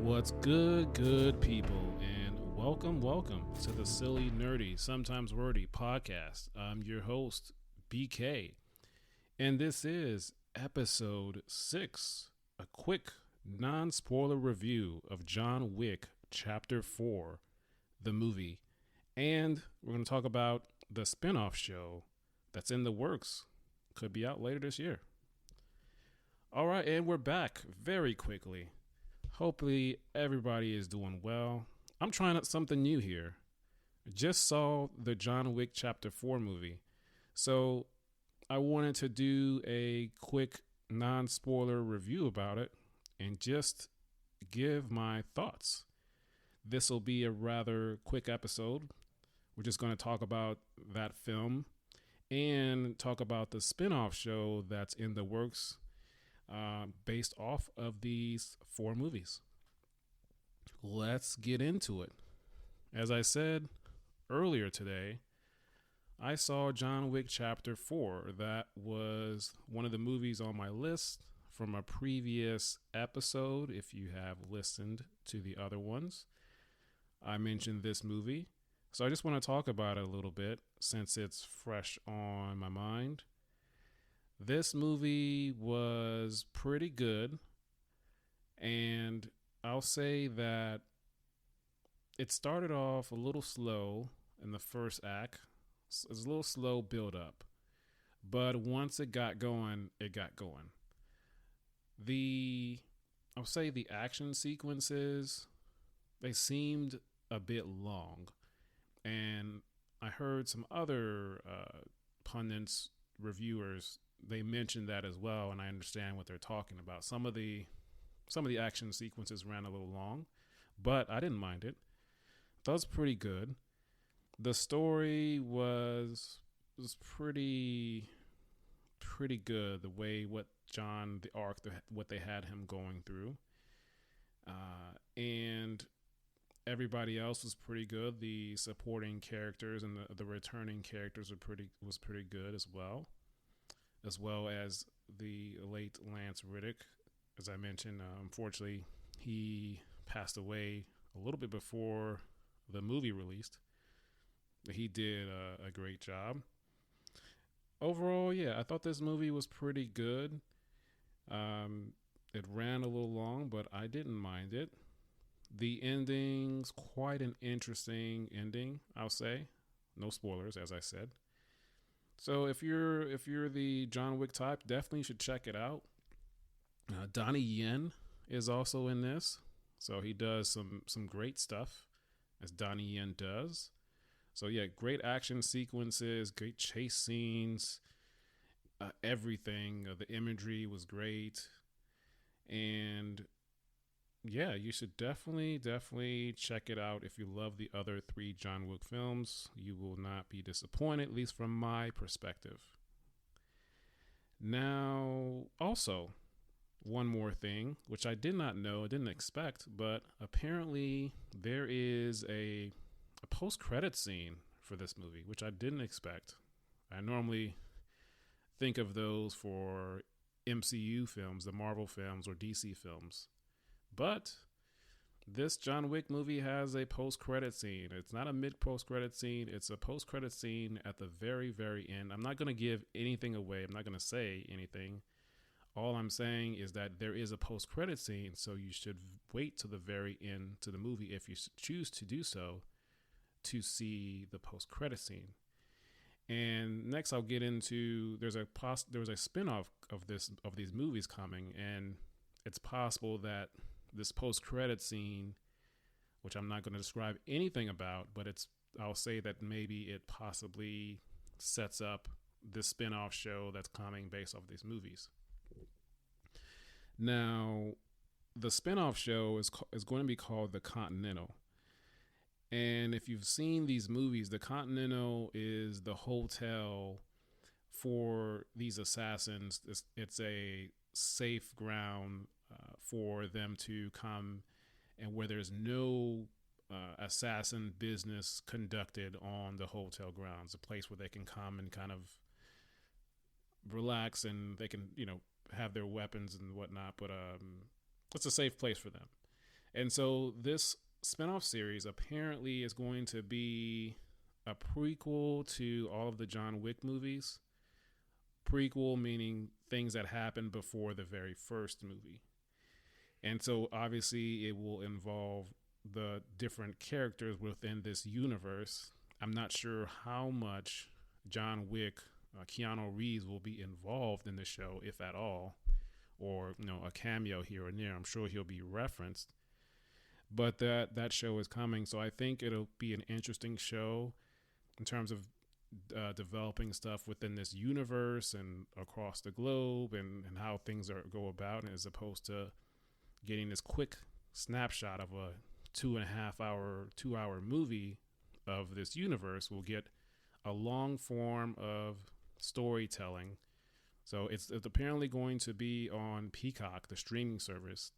What's good people, and welcome to the Silly, Nerdy, Sometimes Wordy podcast. I'm your host, BK, and this is episode 6, a quick, non-spoiler review of John Wick Chapter 4, the movie, and we're going to talk about the spinoff show that's in the works. Could be out later this year. All right, and we're back very quickly. Hopefully everybody is doing well. I'm trying out something new here. Just saw the John Wick Chapter 4 movie. So I wanted to do a quick non-spoiler review about it and just give my thoughts. This will be a rather quick episode. We're just going to talk about that film and talk about the spin-off show that's in the works based off of these 4 movies. Let's get into it. As I said earlier today, I saw John Wick Chapter 4. That was one of the movies on my list from a previous episode. If you have listened to the other ones, I mentioned this movie. So I just want to talk about it a little bit since it's fresh on my mind. This movie was pretty good, and I'll say that it started off a little slow in the first act. It was a little slow build up, but once it got going, it got going. I'll say the action sequences, they seemed a bit long, and I heard some other pundits, reviewers, they mentioned that as well, and I understand what they're talking about. Some of the action sequences ran a little long, but I didn't mind it. That was pretty good. The story was pretty good. The way what they had him going through, and everybody else was pretty good. The supporting characters and the returning characters was pretty good as well as the late Lance Riddick. As I mentioned, unfortunately, he passed away a little bit before the movie released. He did a great job. Overall, yeah, I thought this movie was pretty good. It ran a little long, but I didn't mind it. The ending's quite an interesting ending, I'll say. No spoilers, as I said. So if you're the John Wick type, definitely should check it out. Donnie Yen is also in this, so he does some great stuff as Donnie Yen does. So yeah, great action sequences, great chase scenes, everything. The imagery was great, and yeah, you should definitely check it out. If you love the other 3 John Wick films, you will not be disappointed, at least from my perspective. Now, also, one more thing, which I did not know, I didn't expect, but apparently there is a post-credit scene for this movie, which I didn't expect. I normally think of those for MCU films, the Marvel films, or DC films. But this John Wick movie has a post-credit scene. It's not a mid-post-credit scene. It's a post-credit scene at the very, very end. I'm not going to give anything away. I'm not going to say anything. All I'm saying is that there is a post-credit scene, so you should wait to the very end to the movie if you choose to do so to see the post-credit scene. And next I'll get into there was a spinoff of these movies coming, and it's possible that this post-credit scene, which I'm not going to describe anything about, but I'll say that maybe it possibly sets up this spinoff show that's coming based off these movies. Now, the spinoff show is going to be called The Continental. And if you've seen these movies, The Continental is the hotel for these assassins. It's a safe ground for them to come, and where there's no assassin business conducted on the hotel grounds, a place where they can come and kind of relax, and they can, have their weapons and whatnot, but it's a safe place for them. And so this spinoff series apparently is going to be a prequel to all of the John Wick movies. Prequel meaning things that happened before the very first movie. And so obviously it will involve the different characters within this universe. I'm not sure how much John Wick, Keanu Reeves will be involved in the show, if at all, or a cameo here and there. I'm sure he'll be referenced. But that show is coming, so I think it'll be an interesting show in terms of developing stuff within this universe and across the globe, and how things go about, as opposed to getting this quick snapshot of a 2.5 hour movie of this universe. We'll get a long form of storytelling. So it's apparently going to be on Peacock, the streaming service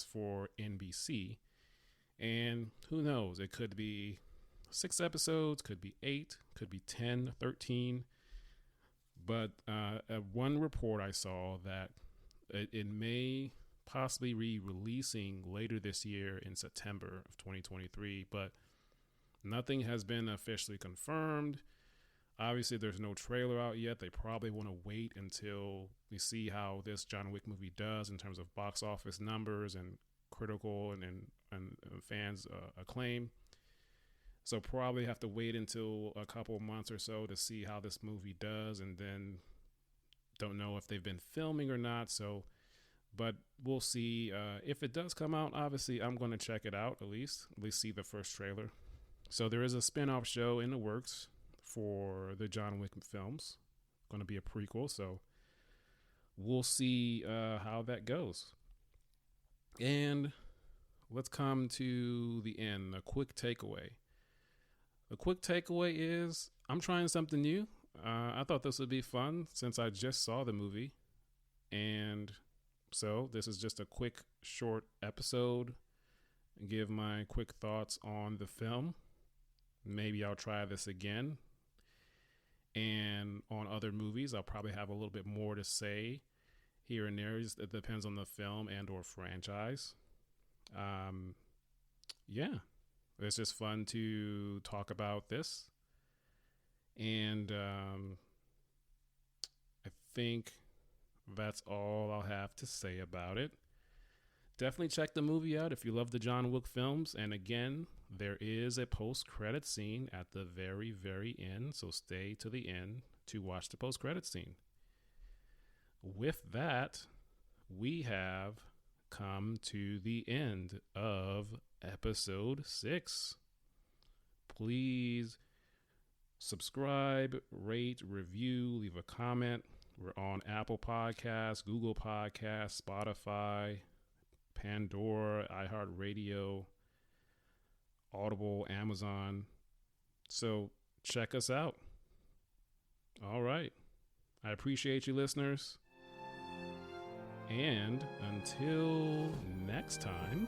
for NBC. And who knows? It could be 6 episodes, could be 8, could be 10, 13. But one report I saw that it may possibly be releasing later this year in September of 2023. But nothing has been officially confirmed. Obviously, there's no trailer out yet. They probably want to wait until we see how this John Wick movie does in terms of box office numbers and critical and fans' acclaim. So probably have to wait until a couple of months or so to see how this movie does, and then don't know if they've been filming or not. So, but we'll see. If it does come out, obviously I'm going to check it out at least see the first trailer. So there is a spin-off show in the works for the John Wick films. Going to be a prequel, so we'll see how that goes. And let's come to the end. A quick takeaway. The quick takeaway is I'm trying something new. I thought this would be fun since I just saw the movie. And so this is just a quick, short episode. Give my quick thoughts on the film. Maybe I'll try this again. And on other movies, I'll probably have a little bit more to say here and there. It depends on the film and or franchise. Yeah, it's just fun to talk about this. And I think that's all I'll have to say about it. Definitely check the movie out if you love the John Wick films. And again, there is a post-credit scene at the very, very end. So stay to the end to watch the post-credit scene. With that, we have come to the end of episode 6. Please subscribe, rate, review, leave a comment. We're on Apple Podcasts, Google Podcasts, Spotify, Pandora, iHeartRadio, Audible, Amazon. So check us out. All right. I appreciate you, listeners. And until next time,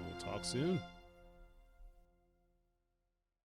we'll talk soon.